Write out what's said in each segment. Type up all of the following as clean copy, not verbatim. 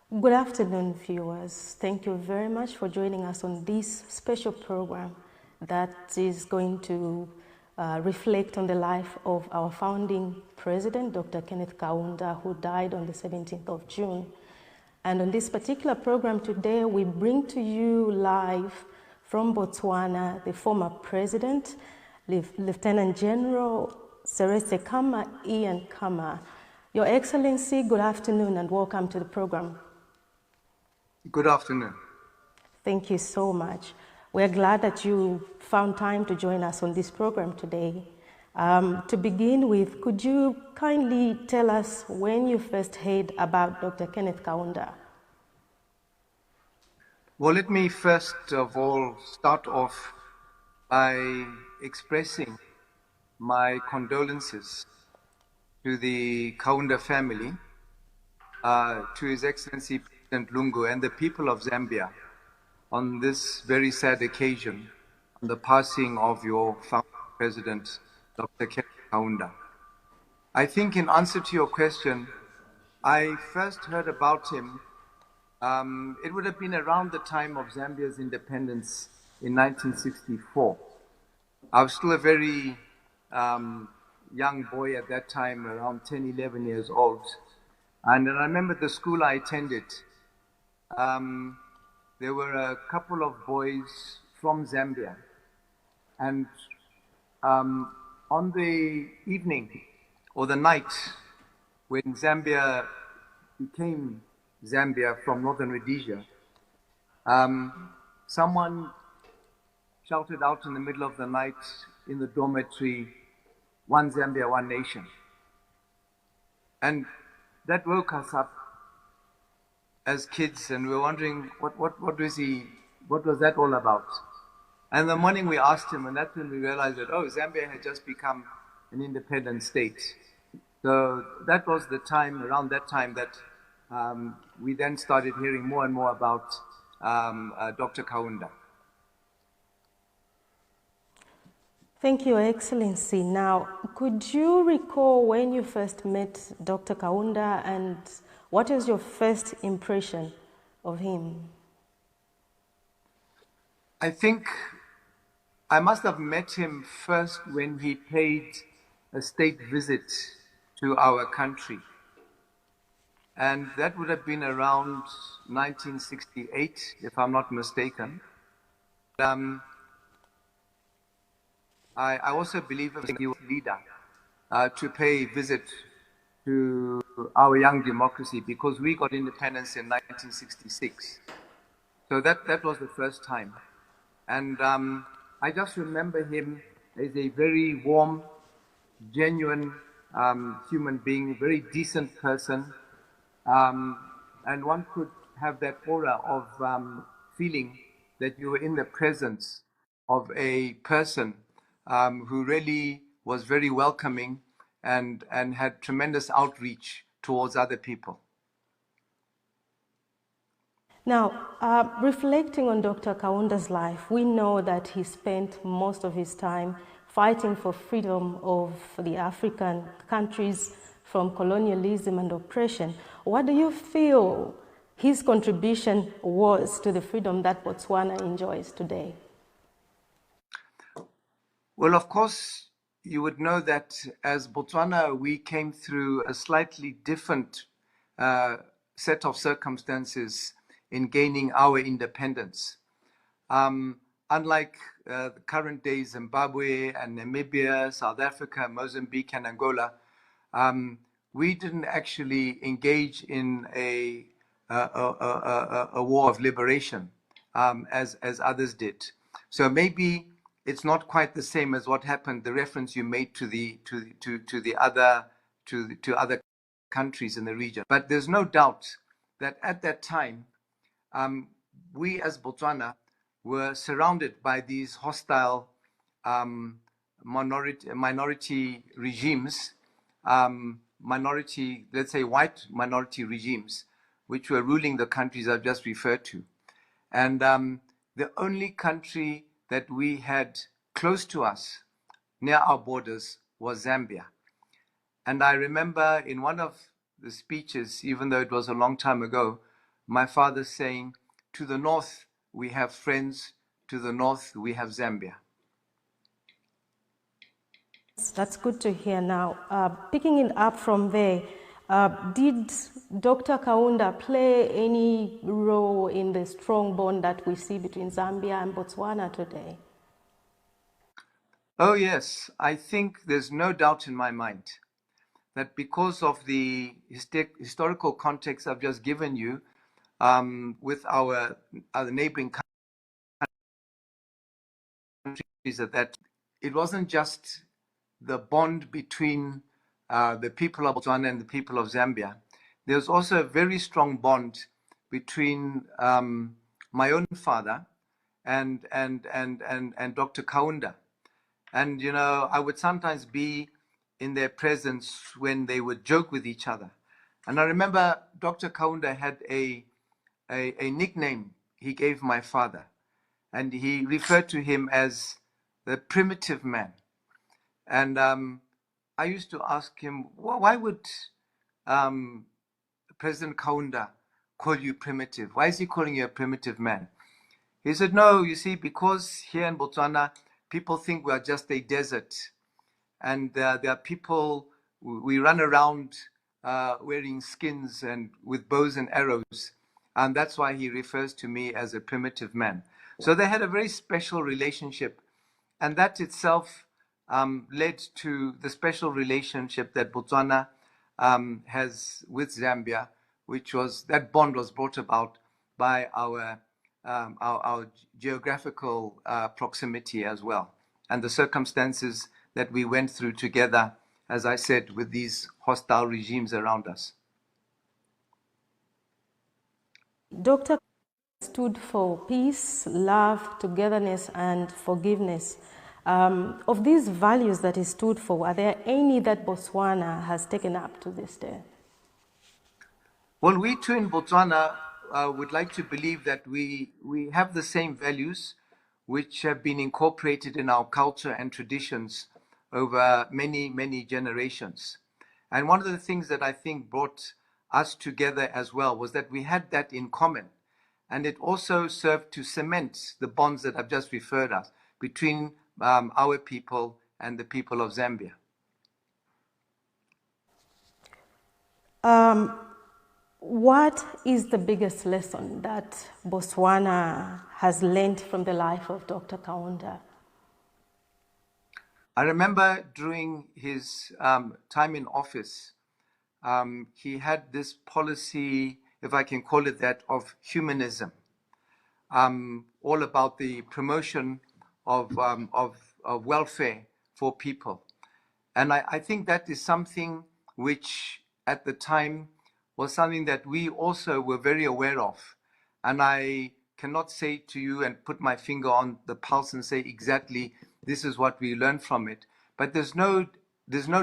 Good afternoon, viewers. Thank you very much for joining us on this special program that is going to reflect on the life of our founding president, Dr. Kenneth Kaunda, who died on the 17th of June. And on this particular program today, we bring to you live from Botswana the former president, Lieutenant General Excellency Khama Ian Khama. Your Excellency, good afternoon and welcome to the program. Good afternoon. Thank you so much. We're glad that you found time to join us on this program today. To begin with, could you kindly tell us when you first heard about Dr. Kenneth Kaunda? Well, let me first of all start off by expressing my condolences to the Kaunda family, to His Excellency President Lungu and the people of Zambia on this very sad occasion, on the passing of your founding president, Dr. Kenneth Kaunda. I think in answer to your question, I first heard about him, it would have been around the time of Zambia's independence in 1964. I was still a very young boy at that time, around 10, 11 years old. And I remember the school I attended, there were a couple of boys from Zambia. And on the evening or the night when Zambia became Zambia from Northern Rhodesia, someone shouted out in the middle of the night in the dormitory, "One Zambia, one nation." And that woke us up as kids, and we were wondering what was that all about? And in the morning we asked him, and that's when we realized that, oh, Zambia had just become an independent state. So that was the time, around that time, that we then started hearing more and more about Dr. Kaunda. Thank you, Excellency. Now, could you recall when you first met Dr. Kaunda and what is your first impression of him? I think I must have met him first when he paid a state visit to our country. And that would have been around 1968, if I'm not mistaken. I also believe he was a leader to pay a visit to our young democracy, because we got independence in 1966. So that was the first time. And I just remember him as a very warm, genuine human being, very decent person. And one could have that aura of feeling that you were in the presence of a person who really was very welcoming and had tremendous outreach towards other people. Now, reflecting on Dr. Kaunda's life, we know that he spent most of his time fighting for freedom of the African countries from colonialism and oppression. What do you feel his contribution was to the freedom that Botswana enjoys today? Well, of course, you would know that as Botswana, we came through a slightly different set of circumstances in gaining our independence. Unlike the current day Zimbabwe and Namibia, South Africa, Mozambique, and Angola, we didn't actually engage in a war of liberation as others did. So maybe it's not quite the same as what happened. The reference you made to other countries in the region, but there's no doubt that at that time, we as Botswana were surrounded by these hostile minority regimes, let's say white minority regimes, which were ruling the countries I've just referred to. And the only country that we had close to us, near our borders, was Zambia. And I remember in one of the speeches, even though it was a long time ago, my father saying, to the north we have friends, to the north we have Zambia. That's good to hear now. Picking it up from there, did Dr. Kaunda play any role in the strong bond that we see between Zambia and Botswana today? Oh yes, I think there's no doubt in my mind that because of the historical context I've just given you, with our neighboring countries, that it wasn't just the bond between the people of Botswana and the people of Zambia. There's also a very strong bond between my own father and Dr. Kaunda. And you know, I would sometimes be in their presence when they would joke with each other. And I remember Dr. Kaunda had a nickname he gave my father, and he referred to him as the primitive man. And I used to ask him, why would President Kaunda call you primitive? Why is he calling you a primitive man? He said, no, you see, because here in Botswana, people think we are just a desert. And there are people, we run around wearing skins and with bows and arrows. And that's why he refers to me as a primitive man. So they had a very special relationship. And that itself led to the special relationship that Botswana has with Zambia, which was, that bond was brought about by our geographical proximity as well, and the circumstances that we went through together, as I said, with these hostile regimes around us. Dr. stood for peace, love, togetherness, and forgiveness. Of these values that he stood for, are there any that Botswana has taken up to this day? Well, we too in Botswana would like to believe that we have the same values which have been incorporated in our culture and traditions over many, many generations. And one of the things that I think brought us together as well was that we had that in common. And it also served to cement the bonds that I've just referred us between our people and the people of Zambia. What is the biggest lesson that Botswana has learned from the life of Dr. Kaunda? I remember during his time in office, he had this policy, if I can call it that, of humanism, all about the promotion of welfare for people. And I think that is something which at the time was something that we also were very aware of. And I cannot say to you and put my finger on the pulse and say exactly this is what we learned from it. But there's no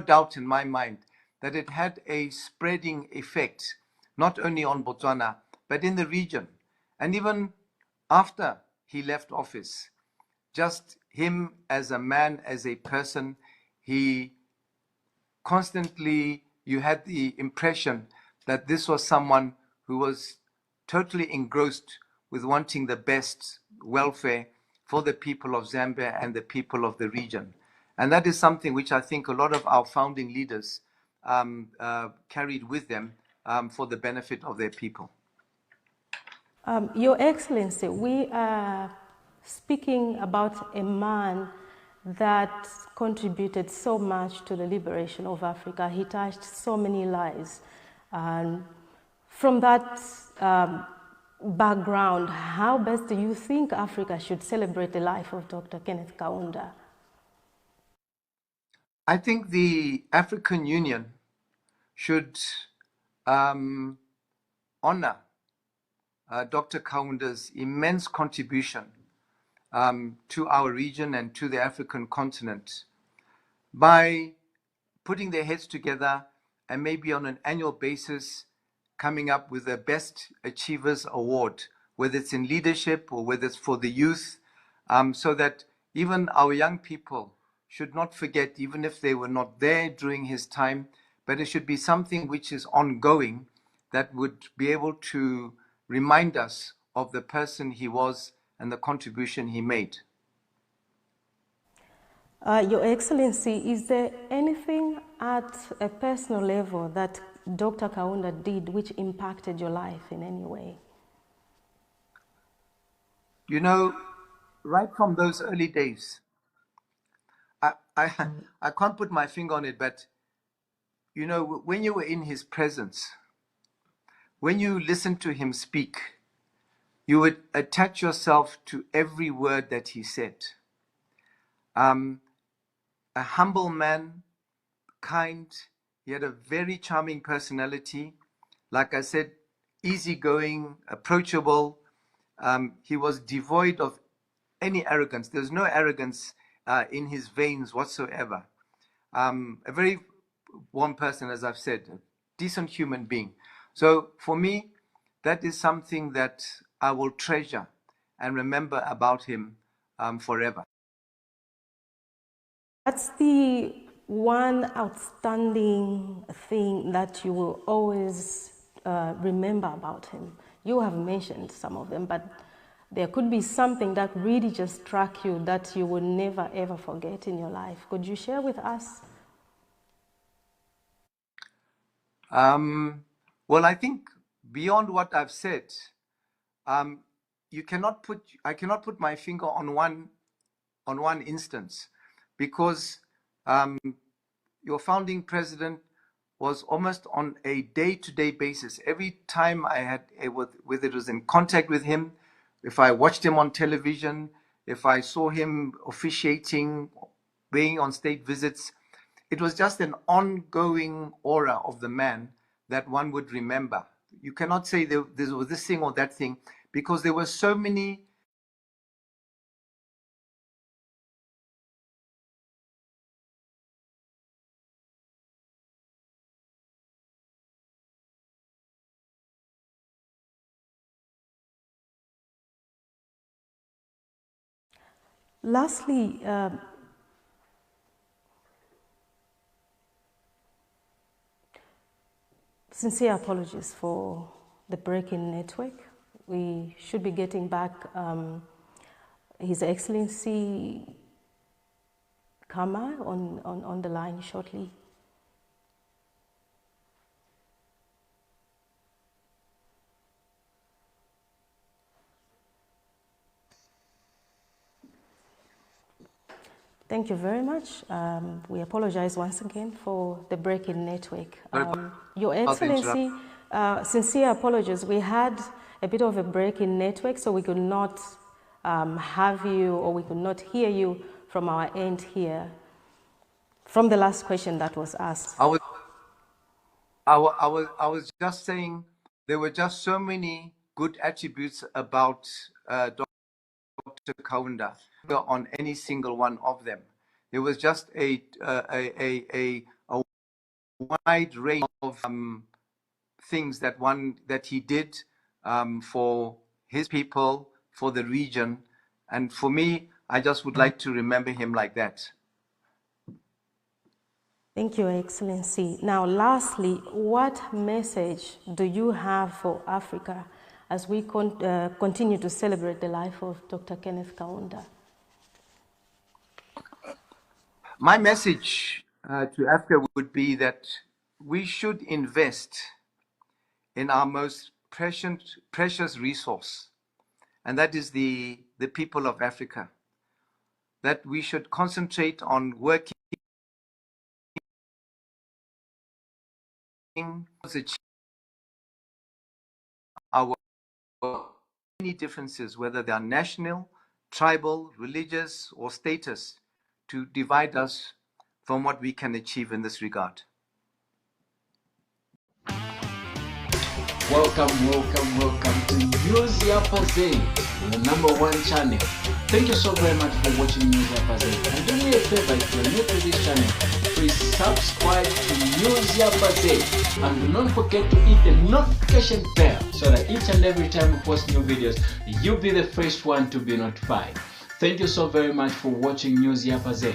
doubt in my mind that it had a spreading effect, not only on Botswana, but in the region. And even after he left office, just him as a man, as a person, he constantly, you had the impression that this was someone who was totally engrossed with wanting the best welfare for the people of Zambia and the people of the region. And that is something which I think a lot of our founding leaders carried with them for the benefit of their people. Your Excellency, we are speaking about a man that contributed so much to the liberation of Africa. He touched so many lives. From that background, how best do you think Africa should celebrate the life of Dr. Kenneth Kaunda? I think the African Union should honor Dr. Kaunda's immense contribution to our region and to the African continent by putting their heads together and maybe on an annual basis coming up with the Best Achievers Award, whether it's in leadership or whether it's for the youth, so that even our young people should not forget, even if they were not there during his time, but it should be something which is ongoing that would be able to remind us of the person he was and the contribution he made. Your Excellency, is there anything at a personal level that Dr. Kaunda did which impacted your life in any way? You know, right from those early days, I can't put my finger on it, but you know, when you were in his presence, when you listened to him speak, you would attach yourself to every word that he said. A humble man, kind, he had a very charming personality. Like I said, easygoing, approachable. He was devoid of any arrogance. There's no arrogance in his veins whatsoever. A very warm person, as I've said, a decent human being. So for me, that is something that I will treasure and remember about him forever. What's the one outstanding thing that you will always remember about him? You have mentioned some of them, but there could be something that really just struck you that you will never ever forget in your life. Could you share with us? Well, I think beyond what I've said, I cannot put my finger on one instance, because your founding president was almost on a day-to-day basis. Every time I had, whether it was in contact with him, if I watched him on television, if I saw him officiating, being on state visits, it was just an ongoing aura of the man that one would remember. You cannot say there was this thing or that thing, because there were so many Lastly, sincere apologies for the break-in network. We should be getting back His Excellency Khama on the line shortly. Thank you very much. We apologize once again for the break-in network. Your Excellency, sincere apologies. We had a bit of a break-in network, so we could not have you, or we could not hear you from our end here, from the last question that was asked. I was just saying there were just so many good attributes about Dr. Kaunda on any single one of them. There was just a wide range of things that he did for his people, for the region, and for me, I just would like to remember him like that. Thank you, Excellency. Now, lastly, what message do you have for Africa as we continue to celebrate the life of Dr. Kenneth Kaunda? My message to Africa would be that we should invest in our most precious resource, and that is the people of Africa. That we should concentrate on working our many differences, whether they are national, tribal, religious, or status, to divide us from what we can achieve in this regard. Welcome to News Yapaze, the #1 channel. Thank you so very much for watching News Yapaze. And do me a favor, if you're new to this channel, please subscribe to News Yapaze. And do not forget to hit the notification bell so that each and every time we post new videos, you'll be the first one to be notified. Thank you so very much for watching News Yapaze.